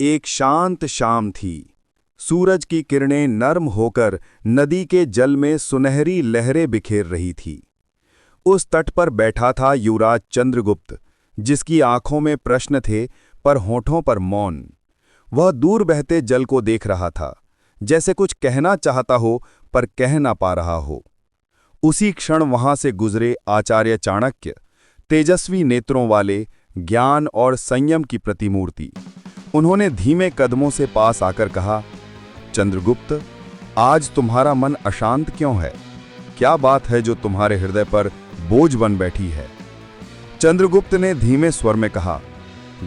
एक शांत शाम थी। सूरज की किरणें नर्म होकर नदी के जल में सुनहरी लहरें बिखेर रही थी। उस तट पर बैठा था युवराज चंद्रगुप्त, जिसकी आंखों में प्रश्न थे पर होठों पर मौन। वह दूर बहते जल को देख रहा था, जैसे कुछ कहना चाहता हो पर कह ना पा रहा हो। उसी क्षण वहां से गुजरे आचार्य चाणक्य, तेजस्वी नेत्रों वाले, ज्ञान और संयम की प्रतिमूर्ति। उन्होंने धीमे कदमों से पास आकर कहा, चंद्रगुप्त, आज तुम्हारा मन अशांत क्यों है? क्या बात है जो तुम्हारे हृदय पर बोझ बन बैठी है? चंद्रगुप्त ने धीमे स्वर में कहा,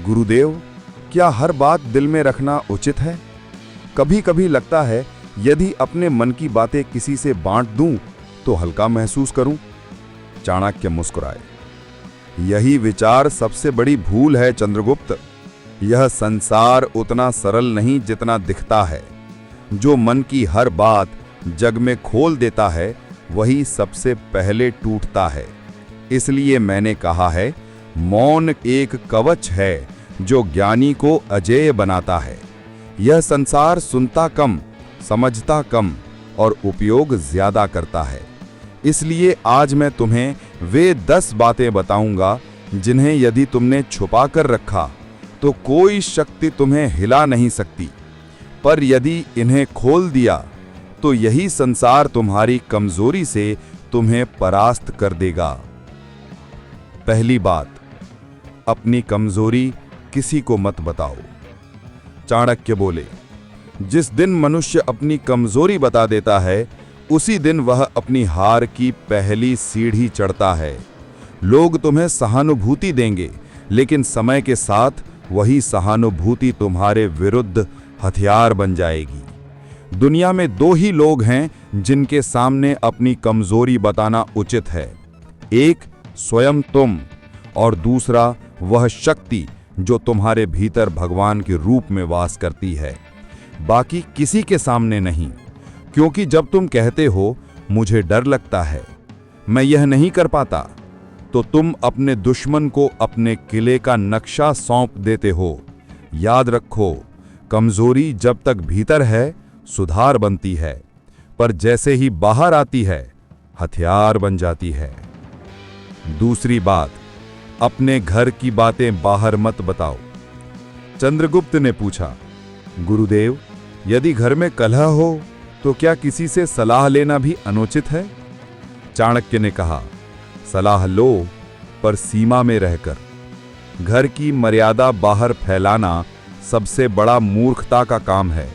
गुरुदेव, क्या हर बात दिल में रखना उचित है? कभी कभी लगता है यदि अपने मन की बातें किसी से बांट दूं तो हल्का महसूस करूं। चाणक्य मुस्कुराए। यही विचार सबसे बड़ी भूल है चंद्रगुप्त। यह संसार उतना सरल नहीं जितना दिखता है। जो मन की हर बात जग में खोल देता है वही सबसे पहले टूटता है। इसलिए मैंने कहा है, मौन एक कवच है जो ज्ञानी को अजेय बनाता है। यह संसार सुनता कम, समझता कम और उपयोग ज्यादा करता है। इसलिए आज मैं तुम्हें वे 10 बातें बताऊंगा जिन्हें यदि तुमने छुपा कर रखा तो कोई शक्ति तुम्हें हिला नहीं सकती, पर यदि इन्हें खोल दिया तो यही संसार तुम्हारी कमजोरी से तुम्हें परास्त कर देगा। पहली बात, अपनी कमजोरी किसी को मत बताओ। चाणक्य बोले, जिस दिन मनुष्य अपनी कमजोरी बता देता है उसी दिन वह अपनी हार की पहली सीढ़ी चढ़ता है। लोग तुम्हें सहानुभूति देंगे, लेकिन समय के साथ वही सहानुभूति तुम्हारे विरुद्ध हथियार बन जाएगी। दुनिया में 2 ही लोग हैं जिनके सामने अपनी कमजोरी बताना उचित है। एक स्वयं तुम और दूसरा वह शक्ति जो तुम्हारे भीतर भगवान के रूप में वास करती है। बाकी किसी के सामने नहीं, क्योंकि जब तुम कहते हो मुझे डर लगता है, मैं यह नहीं कर पाता, तो तुम अपने दुश्मन को अपने किले का नक्शा सौंप देते हो। याद रखो, कमजोरी जब तक भीतर है सुधार बनती है, पर जैसे ही बाहर आती है हथियार बन जाती है। दूसरी बात, अपने घर की बातें बाहर मत बताओ। चंद्रगुप्त ने पूछा, गुरुदेव, यदि घर में कलह हो तो क्या किसी से सलाह लेना भी अनुचित है? चाणक्य ने कहा, सलाह लो, पर सीमा में रहकर। घर की मर्यादा बाहर फैलाना सबसे बड़ा मूर्खता का काम है।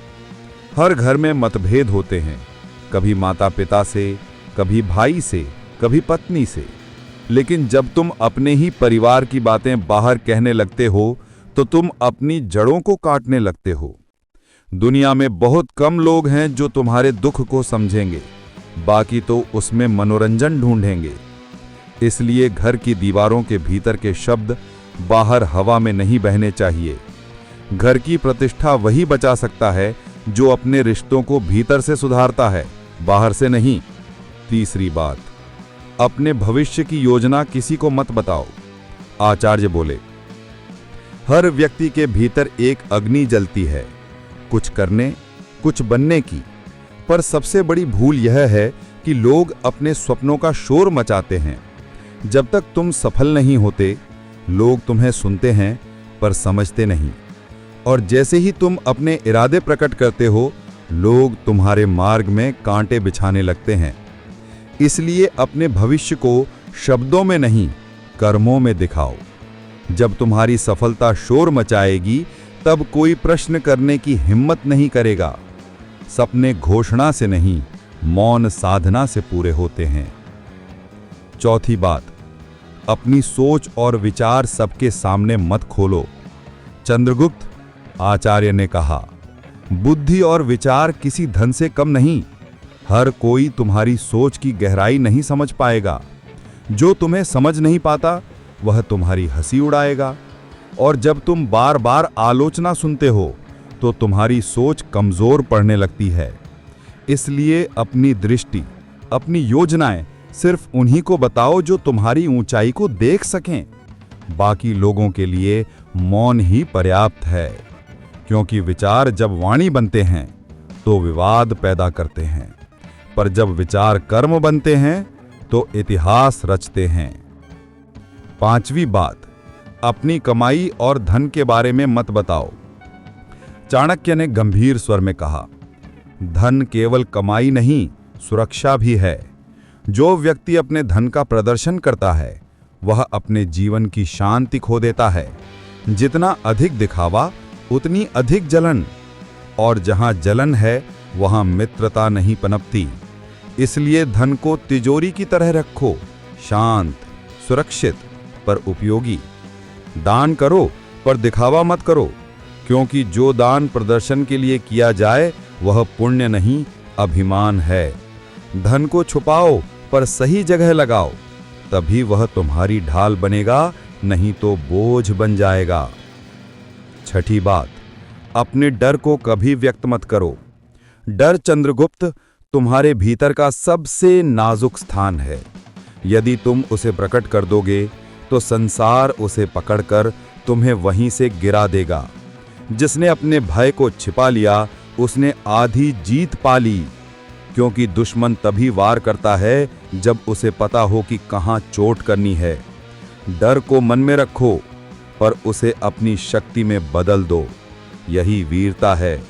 हर घर में मतभेद होते हैं, कभी माता पिता से, कभी भाई से, कभी पत्नी से। लेकिन जब तुम अपने ही परिवार की बातें बाहर कहने लगते हो तो तुम अपनी जड़ों को काटने लगते हो। दुनिया में बहुत कम लोग हैं जो तुम्हारे दुख को समझेंगे, बाकी तो उसमें मनोरंजन ढूंढेंगे। इसलिए घर की दीवारों के भीतर के शब्द बाहर हवा में नहीं बहने चाहिए। घर की प्रतिष्ठा वही बचा सकता है जो अपने रिश्तों को भीतर से सुधारता है, बाहर से नहीं। तीसरी बात, अपने भविष्य की योजना किसी को मत बताओ। आचार्य बोले, हर व्यक्ति के भीतर एक अग्नि जलती है, कुछ करने, कुछ बनने की। पर सबसे बड़ी भूल यह है कि लोग अपने सपनों का शोर मचाते हैं। जब तक तुम सफल नहीं होते, लोग तुम्हें सुनते हैं पर समझते नहीं, और जैसे ही तुम अपने इरादे प्रकट करते हो, लोग तुम्हारे मार्ग में कांटे बिछाने लगते हैं। इसलिए अपने भविष्य को शब्दों में नहीं, कर्मों में दिखाओ। जब तुम्हारी सफलता शोर मचाएगी, तब कोई प्रश्न करने की हिम्मत नहीं करेगा। सपने घोषणा से नहीं, मौन साधना से पूरे होते हैं। चौथी बात, अपनी सोच और विचार सबके सामने मत खोलो। चंद्रगुप्त, आचार्य ने कहा, बुद्धि और विचार किसी धन से कम नहीं। हर कोई तुम्हारी सोच की गहराई नहीं समझ पाएगा। जो तुम्हें समझ नहीं पाता वह तुम्हारी हंसी उड़ाएगा, और जब तुम बार बार आलोचना सुनते हो तो तुम्हारी सोच कमजोर पड़ने लगती है। इसलिए अपनी दृष्टि, अपनी योजनाएं सिर्फ उन्हीं को बताओ जो तुम्हारी ऊंचाई को देख सकें। बाकी लोगों के लिए मौन ही पर्याप्त है, क्योंकि विचार जब वाणी बनते हैं तो विवाद पैदा करते हैं, पर जब विचार कर्म बनते हैं तो इतिहास रचते हैं। पांचवी बात, अपनी कमाई और धन के बारे में मत बताओ। चाणक्य ने गंभीर स्वर में कहा, धन केवल कमाई नहीं, सुरक्षा भी है। जो व्यक्ति अपने धन का प्रदर्शन करता है वह अपने जीवन की शांति खो देता है। जितना अधिक दिखावा उतनी अधिक जलन, और जहां जलन है वहां मित्रता नहीं पनपती। इसलिए धन को तिजोरी की तरह रखो, शांत, सुरक्षित पर उपयोगी। दान करो पर दिखावा मत करो, क्योंकि जो दान प्रदर्शन के लिए किया जाए वह पुण्य नहीं, अभिमान है। धन को छुपाओ पर सही जगह लगाओ, तभी वह तुम्हारी ढाल बनेगा, नहीं तो बोझ बन जाएगा। छठी बात, अपने डर को कभी व्यक्त मत करो। डर चंद्रगुप्त तुम्हारे भीतर का सबसे नाजुक स्थान है। यदि तुम उसे प्रकट कर दोगे तो संसार उसे पकड़कर तुम्हें वहीं से गिरा देगा। जिसने अपने भय को छिपा लिया उसने आधी जीत पा ली, क्योंकि दुश्मन तभी वार करता है जब उसे पता हो कि कहां चोट करनी है। डर को मन में रखो पर उसे अपनी शक्ति में बदल दो, यही वीरता है।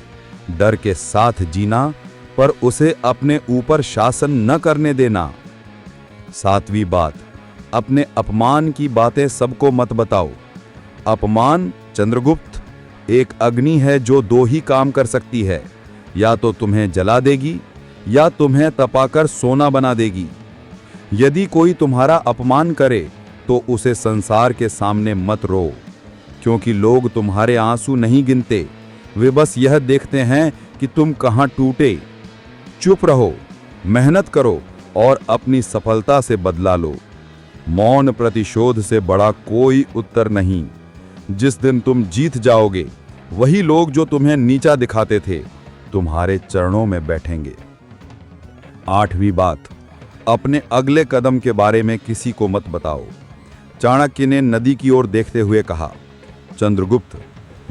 डर के साथ जीना पर उसे अपने ऊपर शासन न करने देना। सातवीं बात, अपने अपमान की बातें सबको मत बताओ। अपमान चंद्रगुप्त एक अग्नि है जो दो ही काम कर सकती है, या तो तुम्हें जला देगी या तुम्हें तपाकर सोना बना देगी। यदि कोई तुम्हारा अपमान करे तो उसे संसार के सामने मत रो, क्योंकि लोग तुम्हारे आंसू नहीं गिनते, वे बस यह देखते हैं कि तुम कहां टूटे। चुप रहो, मेहनत करो और अपनी सफलता से बदला लो। मौन प्रतिशोध से बड़ा कोई उत्तर नहीं। जिस दिन तुम जीत जाओगे वही लोग जो तुम्हें नीचा दिखाते थे तुम्हारे चरणों में बैठेंगे। आठवीं बात, अपने अगले कदम के बारे में किसी को मत बताओ। चाणक्य ने नदी की ओर देखते हुए कहा, चंद्रगुप्त,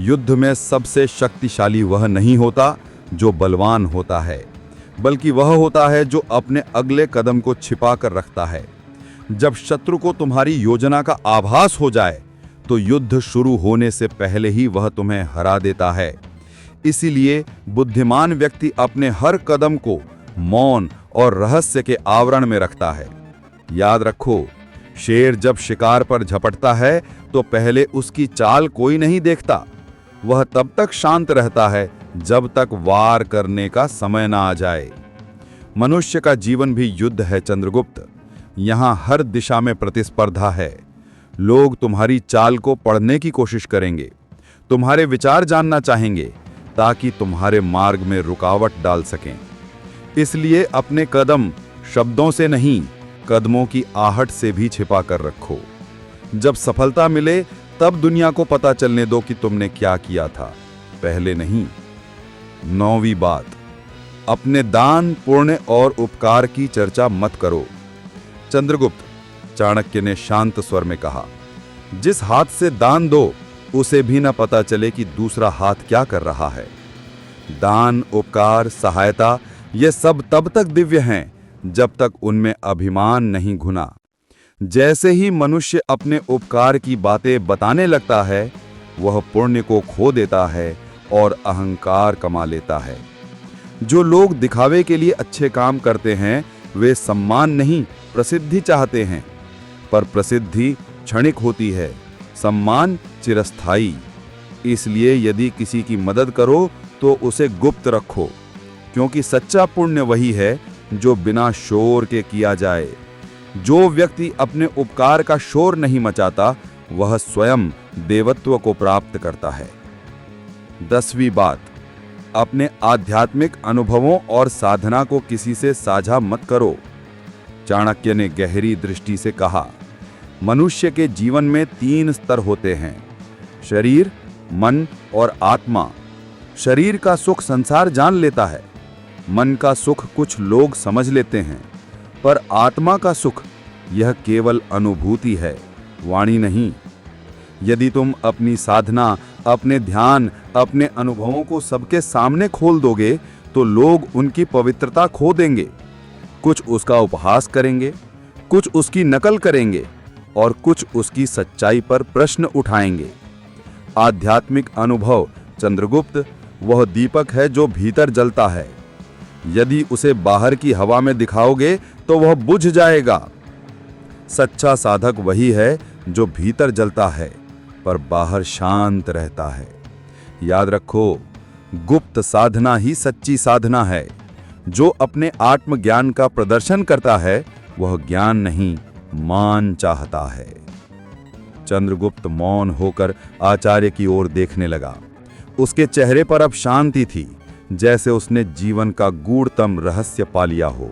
युद्ध में सबसे शक्तिशाली वह नहीं होता जो बलवान होता है, बल्कि वह होता है जो अपने अगले कदम को छिपा कर रखता है। जब शत्रु को तुम्हारी योजना का आभास हो जाए तो युद्ध शुरू होने से पहले ही वह तुम्हें हरा देता है। इसीलिए बुद्धिमान व्यक्ति अपने हर कदम को मौन और रहस्य के आवरण में रखता है। याद रखो, शेर जब शिकार पर झपटता है तो पहले उसकी चाल कोई नहीं देखता। वह तब तक शांत रहता है जब तक वार करने का समय ना आ जाए। मनुष्य का जीवन भी युद्ध है चंद्रगुप्त। यहां हर दिशा में प्रतिस्पर्धा है। लोग तुम्हारी चाल को पढ़ने की कोशिश करेंगे, तुम्हारे विचार जानना चाहेंगे ताकि तुम्हारे मार्ग में रुकावट डाल सकें। इसलिए अपने कदम शब्दों से नहीं, कदमों की आहट से भी छिपा कर रखो। जब सफलता मिले तब दुनिया को पता चलने दो कि तुमने क्या किया था, पहले नहीं। नौवीं बात, अपने दान, पुण्य और उपकार की चर्चा मत करो। चंद्रगुप्त, चाणक्य ने शांत स्वर में कहा, जिस हाथ से दान दो उसे भी न पता चले कि दूसरा हाथ क्या कर रहा है। दान, उपकार, सहायता ये सब तब तक दिव्य हैं जब तक उनमें अभिमान नहीं घुना। जैसे ही मनुष्य अपने उपकार की बातें बताने लगता है वह पुण्य को खो देता है और अहंकार कमा लेता है। जो लोग दिखावे के लिए अच्छे काम करते हैं वे सम्मान नहीं, प्रसिद्धि चाहते हैं, पर प्रसिद्धि क्षणिक होती है, सम्मान चिरस्थायी। इसलिए यदि किसी की मदद करो तो उसे गुप्त रखो, क्योंकि सच्चा पुण्य वही है जो बिना शोर के किया जाए। जो व्यक्ति अपने उपकार का शोर नहीं मचाता वह स्वयं देवत्व को प्राप्त करता है। 10वीं बात, अपने आध्यात्मिक अनुभवों और साधना को किसी से साझा मत करो। चाणक्य ने गहरी दृष्टि से कहा, मनुष्य के जीवन में 3 स्तर होते हैं, शरीर, मन और आत्मा। शरीर का सुख संसार जान लेता है, मन का सुख कुछ लोग समझ लेते हैं, पर आत्मा का सुख यह केवल अनुभूति है, वाणी नहीं। यदि तुम अपनी साधना अपने ध्यान, अपने अनुभवों को सबके सामने खोल दोगे तो लोग उनकी पवित्रता खो देंगे। कुछ उसका उपहास करेंगे, कुछ उसकी नकल करेंगे और कुछ उसकी सच्चाई पर प्रश्न उठाएंगे। आध्यात्मिक अनुभव चंद्रगुप्त वह दीपक है जो भीतर जलता है। यदि उसे बाहर की हवा में दिखाओगे तो वह बुझ जाएगा। सच्चा साधक वही है जो भीतर जलता है पर बाहर शांत रहता है। याद रखो, गुप्त साधना ही सच्ची साधना है। जो अपने आत्मज्ञान का प्रदर्शन करता है वह ज्ञान नहीं, मान चाहता है। चंद्रगुप्त मौन होकर आचार्य की ओर देखने लगा। उसके चेहरे पर अब शांति थी, जैसे उसने जीवन का गूढ़तम रहस्य पा लिया हो।